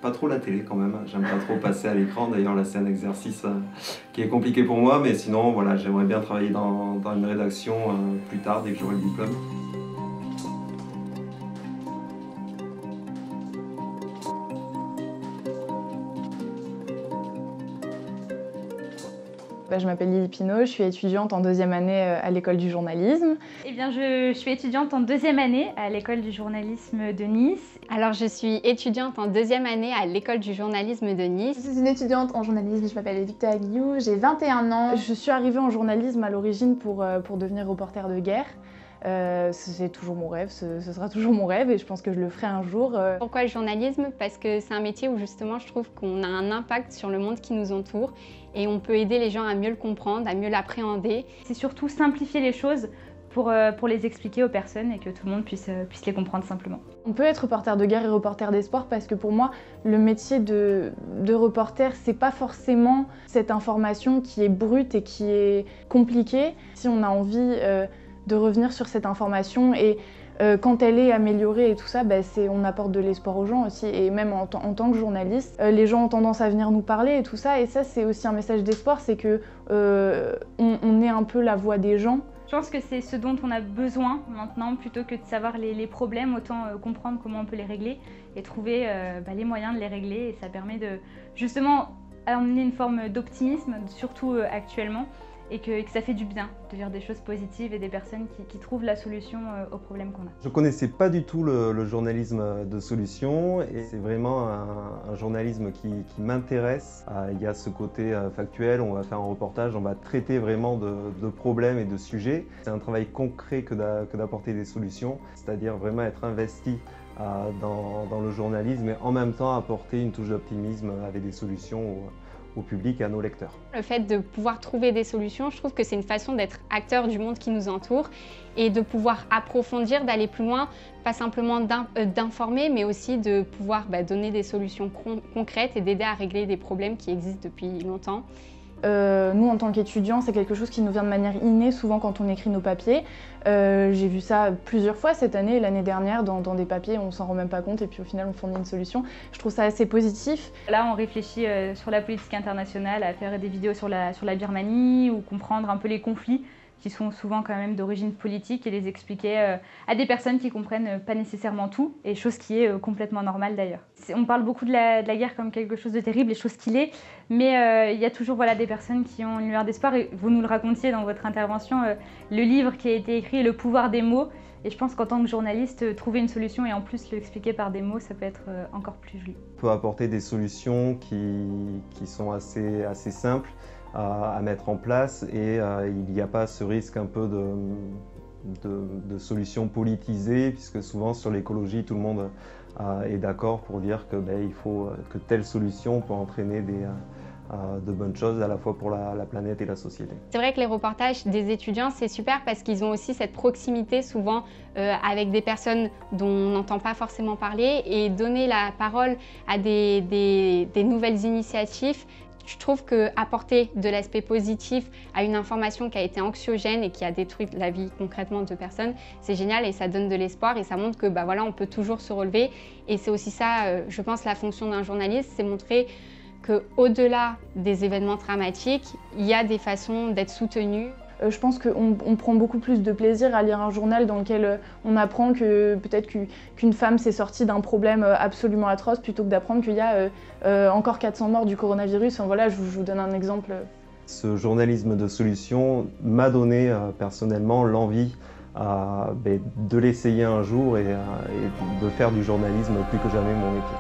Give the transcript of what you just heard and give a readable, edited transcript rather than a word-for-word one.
Pas trop la télé quand même, j'aime pas trop passer à l'écran. D'ailleurs là c'est un exercice qui est compliqué pour moi, mais sinon voilà, j'aimerais bien travailler dans une rédaction plus tard, dès que j'aurai le diplôme. Je m'appelle Lily Pinault, je suis étudiante en deuxième année à l'école du journalisme. Eh bien, je suis étudiante en deuxième année à l'école du journalisme de Nice. Alors, je suis étudiante en deuxième année à l'école du journalisme de Nice. Je suis une étudiante en journalisme, je m'appelle Victoria Guillou, j'ai 21 ans. Je suis arrivée en journalisme à l'origine pour devenir reporter de guerre. C'est toujours mon rêve, ce sera toujours mon rêve et je pense que je le ferai un jour. Pourquoi le journalisme? Parce que c'est un métier où justement je trouve qu'on a un impact sur le monde qui nous entoure et on peut aider les gens à mieux le comprendre, à mieux l'appréhender. C'est surtout simplifier les choses pour les expliquer aux personnes et que tout le monde puisse les comprendre simplement. On peut être reporter de guerre et reporter des sports parce que pour moi, le métier de reporter, c'est pas forcément cette information qui est brute et qui est compliquée. Si on a envie de revenir sur cette information et quand elle est améliorée et tout ça, on apporte de l'espoir aux gens aussi. Et même en tant que journaliste, les gens ont tendance à venir nous parler et tout ça. Et ça, c'est aussi un message d'espoir, c'est que on est un peu la voix des gens. Je pense que c'est ce dont on a besoin maintenant, plutôt que de savoir les problèmes, autant comprendre comment on peut les régler et trouver les moyens de les régler. Et ça permet de justement amener une forme d'optimisme, surtout actuellement, et que ça fait du bien de lire des choses positives et des personnes qui trouvent la solution aux problèmes qu'on a. Je ne connaissais pas du tout le journalisme de solution et c'est vraiment un journalisme qui m'intéresse. Il y a ce côté factuel, on va faire un reportage, on va traiter vraiment de problèmes et de sujets. C'est un travail concret que d'apporter des solutions, c'est-à-dire vraiment être investi dans le journalisme et en même temps apporter une touche d'optimisme avec des solutions au public et à nos lecteurs. Le fait de pouvoir trouver des solutions, je trouve que c'est une façon d'être acteur du monde qui nous entoure et de pouvoir approfondir, d'aller plus loin, pas simplement d'informer, mais aussi de pouvoir donner des solutions concrètes et d'aider à régler des problèmes qui existent depuis longtemps. Nous, en tant qu'étudiants, c'est quelque chose qui nous vient de manière innée, souvent quand on écrit nos papiers. J'ai vu ça plusieurs fois cette année et l'année dernière dans des papiers, on s'en rend même pas compte et puis au final on fournit une solution. Je trouve ça assez positif. Là, on réfléchit sur la politique internationale, à faire des vidéos sur la Birmanie ou comprendre un peu les conflits qui sont souvent quand même d'origine politique et les expliquer à des personnes qui comprennent pas nécessairement tout, et chose qui est complètement normale d'ailleurs. On parle beaucoup de la guerre comme quelque chose de terrible, et chose qu'il est, mais il y a toujours des personnes qui ont une lueur d'espoir, et vous nous le racontiez dans votre intervention, le livre qui a été écrit, Le pouvoir des mots, et je pense qu'en tant que journaliste, trouver une solution et en plus l'expliquer par des mots, ça peut être encore plus joli. On peut apporter des solutions qui sont assez simples à mettre en place et il n'y a pas ce risque un peu de solutions politisées, puisque souvent sur l'écologie tout le monde est d'accord pour dire que il faut que telle solution peut entraîner de bonnes choses à la fois pour la planète et la société. C'est vrai que les reportages des étudiants, c'est super parce qu'ils ont aussi cette proximité souvent avec des personnes dont on n'entend pas forcément parler, et donner la parole à des nouvelles initiatives. Je trouve qu'apporter de l'aspect positif à une information qui a été anxiogène et qui a détruit la vie concrètement de personnes, c'est génial et ça donne de l'espoir et ça montre que on peut toujours se relever. Et c'est aussi ça, je pense, la fonction d'un journaliste, c'est montrer qu'au-delà des événements dramatiques, il y a des façons d'être soutenu. Je pense qu'on prend beaucoup plus de plaisir à lire un journal dans lequel on apprend que peut-être qu'une femme s'est sortie d'un problème absolument atroce, plutôt que d'apprendre qu'il y a encore 400 morts du coronavirus. Enfin, voilà, je vous donne un exemple. Ce journalisme de solution m'a donné personnellement l'envie de l'essayer un jour et de faire du journalisme plus que jamais mon métier.